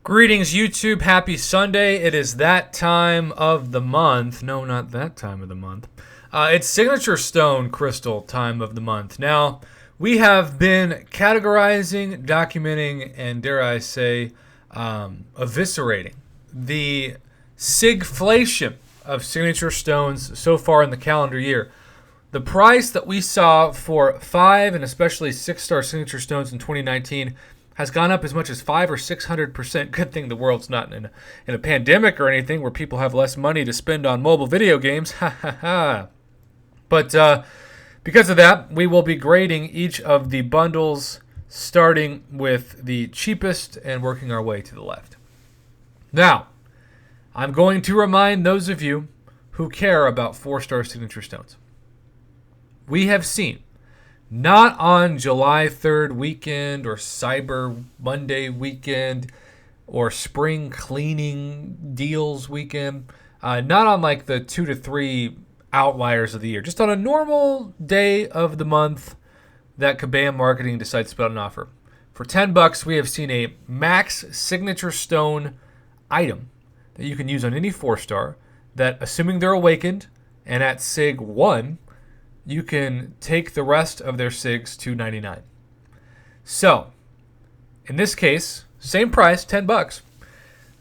Greetings, YouTube. Happy Sunday. It is that time of the month. No, not that time of the month. It's Signature Stone Crystal time of the month. Now, we have been categorizing, documenting, and dare I say, eviscerating the sigflation of signature stones so far in the calendar year. The price that we saw for 5 and especially 6-star signature stones in 2019 has gone up as much as 500 or 600%. Good thing the world's not in a pandemic or anything where people have less money to spend on mobile video games. Ha ha ha. But because of that, we will be grading each of the bundles, starting with the cheapest and working our way to the left. Now, I'm going to remind those of you who care about 4-star signature stones. We have seen, not on July 3rd weekend or Cyber Monday weekend or spring cleaning deals weekend, not on like the 2 to 3 outliers of the year, just on a normal day of the month that Kabam Marketing decides to put on an offer. For $10, we have seen a max signature stone item that you can use on any 4-star that, assuming they're awakened and at Sig 1, you can take the rest of their SIGs to $99. So, in this case, same price, $10,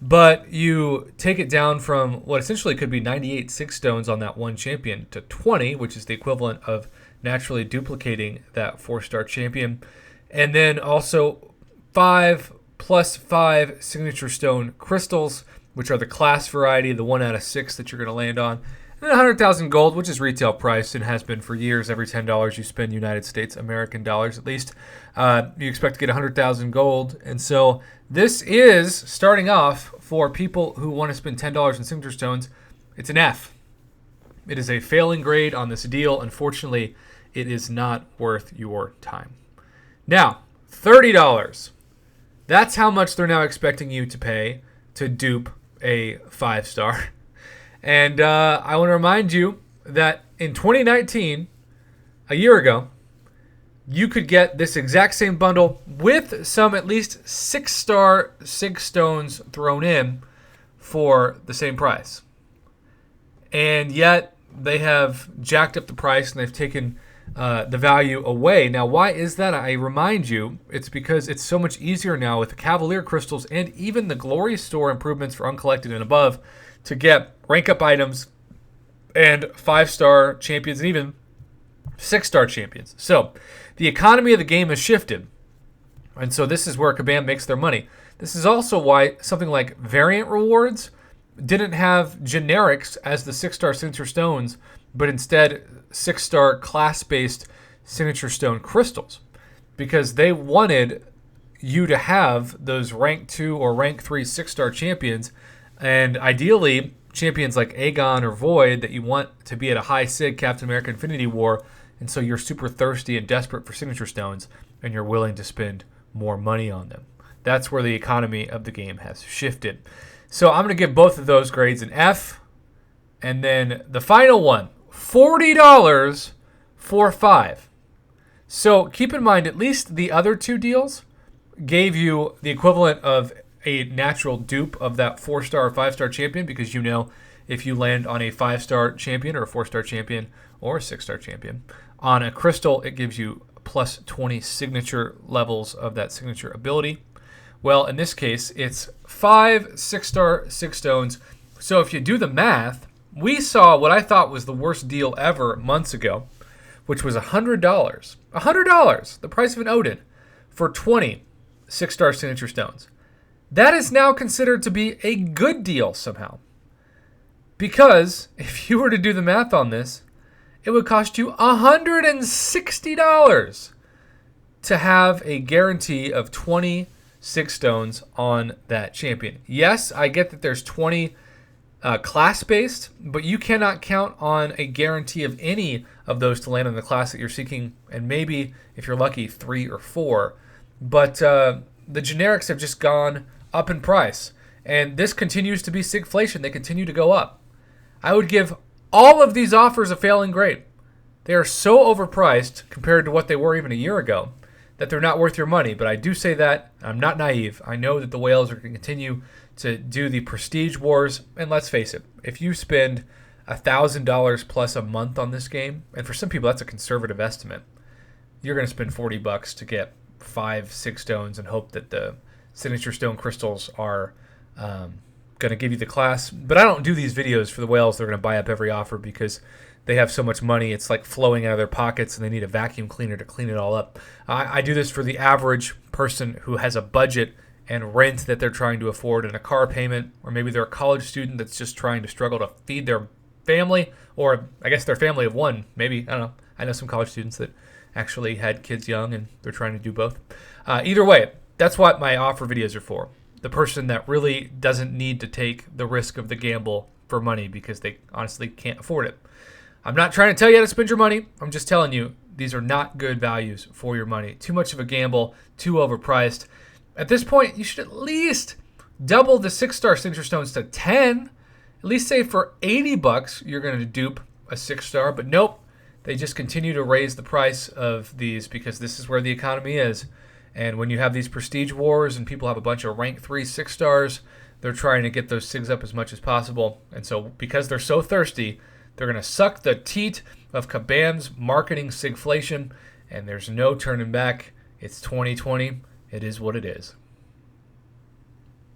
but you take it down from what essentially could be 98 SIG stones on that one champion to 20, which is the equivalent of naturally duplicating that 4-star champion. And then also 5 plus 5 signature stone crystals, which are the class variety, the 1 out of 6 that you're going to land on. And 100,000 gold, which is retail price and has been for years. Every $10 you spend United States American dollars at least, you expect to get 100,000 gold. And so this is starting off for people who want to spend $10 in signature stones. It's an F. It is a failing grade on this deal. Unfortunately, it is not worth your time. Now, $30. That's how much they're now expecting you to pay to dupe a 5-star. And I want to remind you that in 2019, a year ago, you could get this exact same bundle with some at least 6-star SIG stones thrown in for the same price. And yet, they have jacked up the price and they've taken the value away. Now, why is that? I remind you, it's because it's so much easier now with the Cavalier crystals and even the Glory Store improvements for uncollected and above to get rank up items and 5-star champions and even 6-star champions. So the economy of the game has shifted. And so this is where Kabam makes their money. This is also why something like variant rewards didn't have generics as the 6-star signature stones, but instead 6-star class-based signature stone crystals, because they wanted you to have those rank 2 or rank 3 6-star champions, and ideally champions like Aegon or Void that you want to be at a high SIG Captain America Infinity War, and so you're super thirsty and desperate for signature stones, and you're willing to spend more money on them. That's where the economy of the game has shifted. So I'm going to give both of those grades an F, and then the final one, $40 for 5. So keep in mind, at least the other two deals gave you the equivalent of a natural dupe of that 4-star or 5-star champion, because you know if you land on a 5-star champion or a 4-star champion or a 6-star champion on a crystal, it gives you plus 20 signature levels of that signature ability. Well, in this case, it's 5 6-star 6 stones. So if you do the math, we saw what I thought was the worst deal ever months ago, which was $100. $100, the price of an Odin, for 20 6-star signature stones. That is now considered to be a good deal somehow. Because if you were to do the math on this, it would cost you $160 to have a guarantee of 20 6 stones on that champion. Yes, I get that there's 20 class-based, but you cannot count on a guarantee of any of those to land in the class that you're seeking, and maybe, if you're lucky, 3 or 4. But the generics have just gone up in price, and this continues to be sigflation. They continue to go up. I would give all of these offers a failing grade. They are so overpriced compared to what they were even a year ago that they're not worth your money, but I do say that. I'm not naive. I know that the whales are going to continue to do the prestige wars, and let's face it, if you spend $1,000 plus a month on this game, and for some people that's a conservative estimate, you're going to spend $40 to get 5-6 stones and hope that the signature stone crystals are going to give you the class. But I don't do these videos for the whales. They're going to buy up every offer because they have so much money. It's like flowing out of their pockets, and they need a vacuum cleaner to clean it all up. I do this for the average person who has a budget and rent that they're trying to afford and a car payment, or maybe they're a college student that's just trying to struggle to feed their family, or I guess their family of one, maybe. I don't know. I know some college students that actually had kids young and they're trying to do both. Either way, that's what my offer videos are for. The person that really doesn't need to take the risk of the gamble for money because they honestly can't afford it. I'm not trying to tell you how to spend your money. I'm just telling you these are not good values for your money. Too much of a gamble, too overpriced. At this point, you should at least double the 6-star signature stones to 10. At least say for $80 you're going to dupe a 6-star, but nope. They just continue to raise the price of these because this is where the economy is. And when you have these prestige wars and people have a bunch of rank 3 6-stars, they're trying to get those SIGs up as much as possible. And so because they're so thirsty, they're going to suck the teat of Kabam's marketing sigflation, and there's no turning back. It's 2020. It is what it is.